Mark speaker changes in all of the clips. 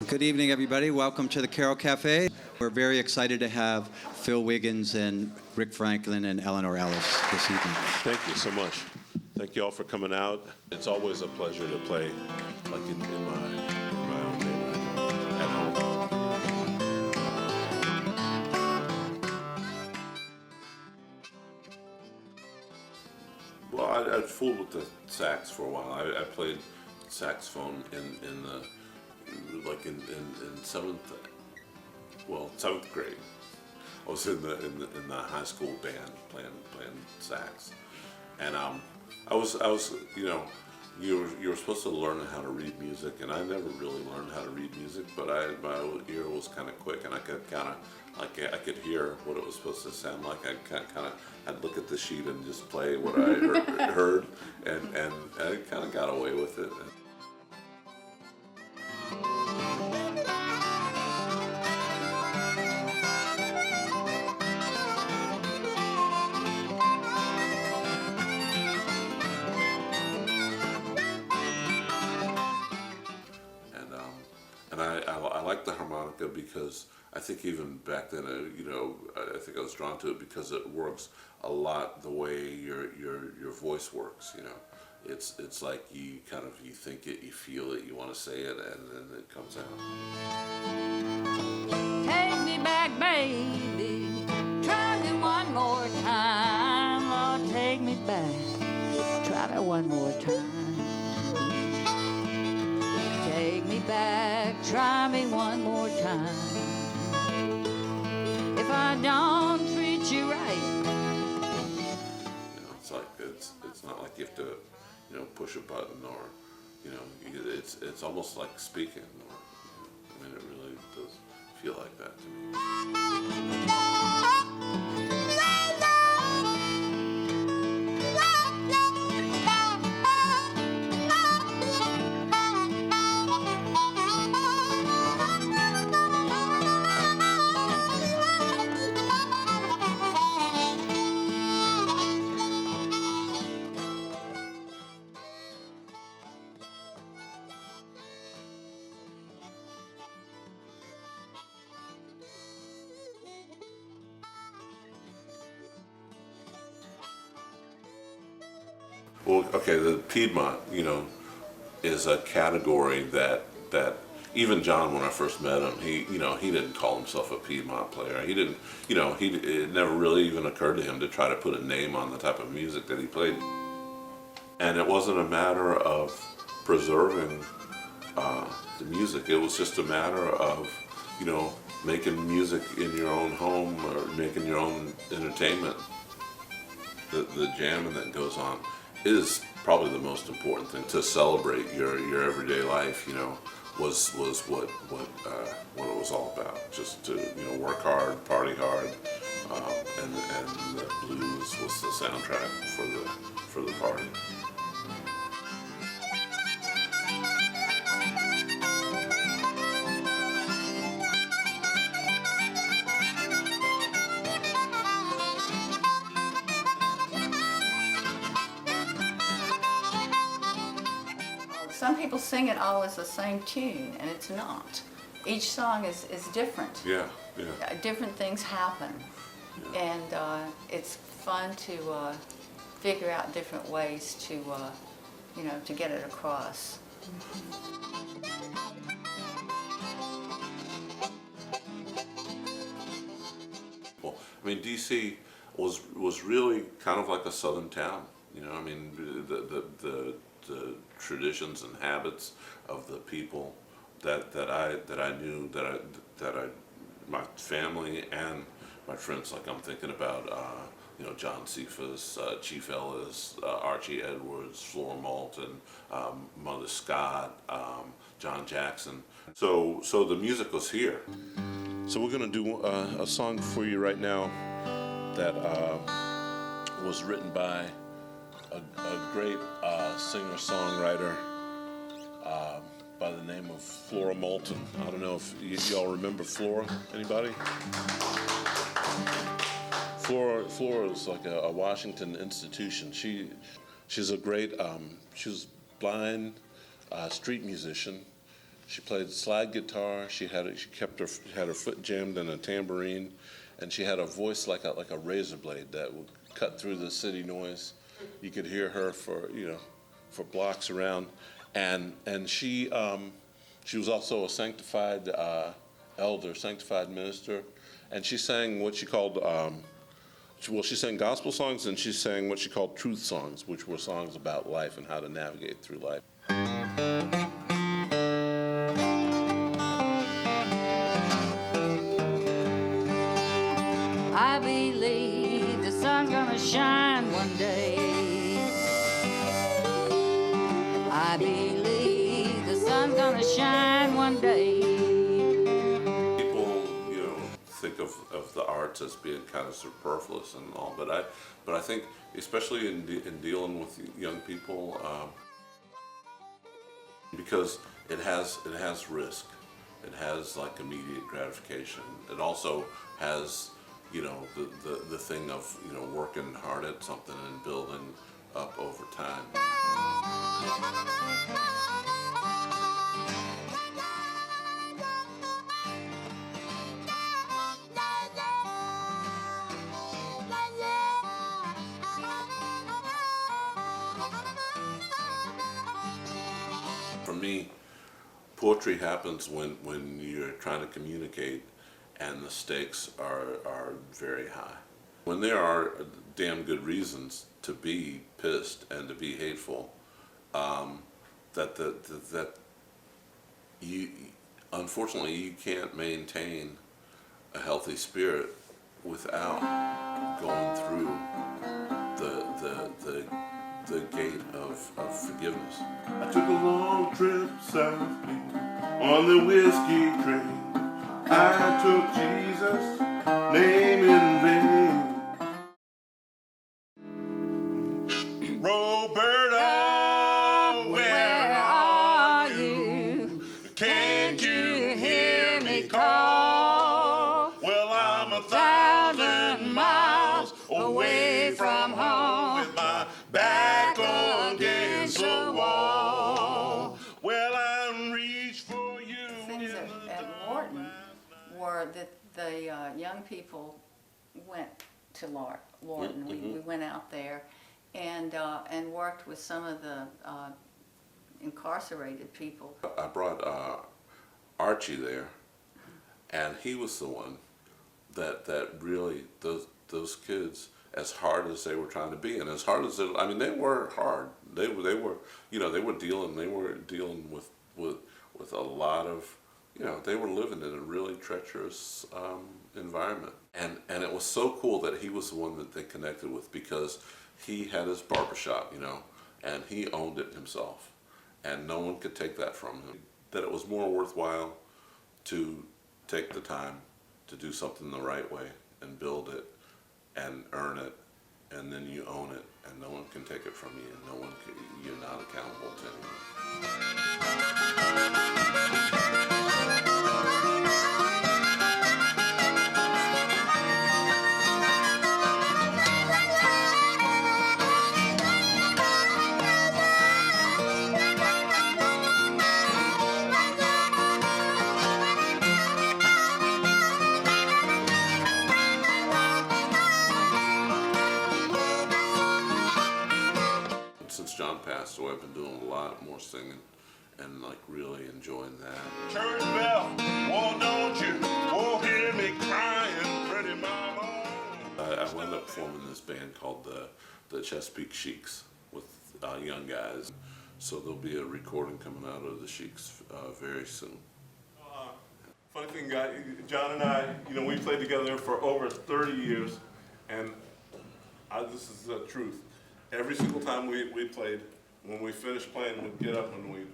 Speaker 1: Good evening, everybody. Welcome to the Carol Cafe. We're very excited to have Phil Wiggins and Rick Franklin and Eleanor Ellis this evening.
Speaker 2: Thank you so much. Thank you all for coming out. It's always a pleasure to play like in my own neighborhood at home. Well, I'd fooled with the sax for a while. I played saxophone in seventh grade. I was in the high school band playing sax, and I was you were supposed to learn how to read music, and I never really learned how to read music, but my ear was kind of quick, and I could hear what it was supposed to sound like. I'd look at the sheet and just play what I heard, and I kind of got away with it. And I like the harmonica because I think even back then, I think I was drawn to it because it works a lot the way your voice works. It's like you think it, you feel it, you want to say it, and then it comes out.
Speaker 3: Take me back, baby. Try me one more time. Oh, take me back. Try me one more time. Take me back, try me one more time. If I don't treat you right.
Speaker 2: It's not like you have to, push a button or, it's almost like speaking. It really does feel like that to me. Well, okay, the Piedmont, is a category that even John, when I first met him, he didn't call himself a Piedmont player. He didn't, it never really even occurred to him to try to put a name on the type of music that he played. And it wasn't a matter of preserving the music. It was just a matter of, making music in your own home or making your own entertainment. The jamming that goes on is probably the most important thing to celebrate your everyday life. Was what it was all about. Just to work hard, party hard, and the blues was the soundtrack for the party.
Speaker 4: Some people sing it all as the same tune, and it's not. Each song is different.
Speaker 2: Yeah.
Speaker 4: Different things happen, and it's fun to figure out different ways to, to get it across.
Speaker 2: Well, DC was really kind of like a southern town. The traditions and habits of the people that I knew, my family and my friends, like I'm thinking about John Cephas, Chief Ellis, Archie Edwards, Flora Moulton, Mother Scott, John Jackson. So the music was here. So we're gonna do a song for you right now that was written by a great singer-songwriter by the name of Flora Moulton. I don't know if y'all remember Flora. Anybody? Flora is like a Washington institution. She's a great. She was blind, street musician, She played slide guitar. She had her foot jammed in a tambourine, and she had a voice like a razor blade that would cut through the city noise. You could hear her for blocks around, and she was also a sanctified elder, sanctified minister, and she sang what she called she sang gospel songs, and she sang what she called truth songs, which were songs about life and how to navigate through life.
Speaker 3: I believe the sun's gonna shine one day. I believe the sun's gonna shine one day.
Speaker 2: People, think of the arts as being kind of superfluous and all, but I think, especially in dealing with young people, because it has risk. It has like immediate gratification. It also has, the thing of working hard at something and building up over time. For me, poetry happens when you're trying to communicate and the stakes are very high. When there are damn good reasons to be pissed and to be hateful, that you, unfortunately, you can't maintain a healthy spirit without going through the gate of forgiveness.
Speaker 5: I took a long trip south on the whiskey train. I took Jesus' name in vain. Roberta,
Speaker 3: Where are you?
Speaker 5: can't you hear me call? Well, I'm 1,000 miles away from home with my back against the wall. Well, I reach for you.
Speaker 4: Things at Lorton were that the young people went to Lorton. We went out there and worked with some of the incarcerated people.
Speaker 2: I brought Archie there, and he was the one that really those kids, as hard as they were trying to be, and as hard as they were hard. They were dealing with a lot of, they were living in a really treacherous environment, and it was so cool that he was the one that they connected with, because he had his barbershop, and he owned it himself, and no one could take that from him. That it was more worthwhile to take the time to do something the right way and build it and earn it, and then you own it, and no one can take it from you, and you're not accountable to anyone. Since John passed away, I've been doing a lot more singing and like really enjoying that.
Speaker 5: Church bell, oh don't you, oh hear me crying, pretty mama.
Speaker 2: I wound up forming this band called the Chesapeake Sheiks with young guys. So there'll be a recording coming out of the Sheiks very soon.
Speaker 5: Funny thing, guy, John and I, we played together for over 30 years, and this is the truth. Every single time we played, when we finished playing, we'd get up and we'd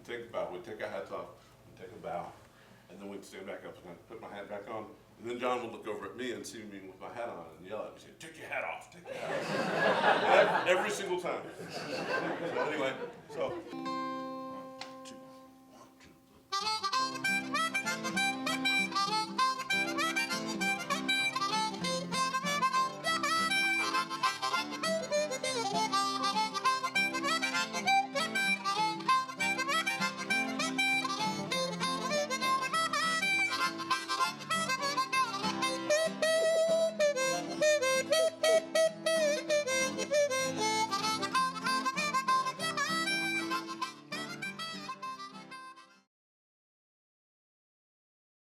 Speaker 5: take a bow. We'd take our hats off, we'd take a bow, and then we'd stand back up and I'd put my hat back on. And then John would look over at me and see me with my hat on and yell at me, say, "Take your hat off, take your hat off." Every single time. So anyway,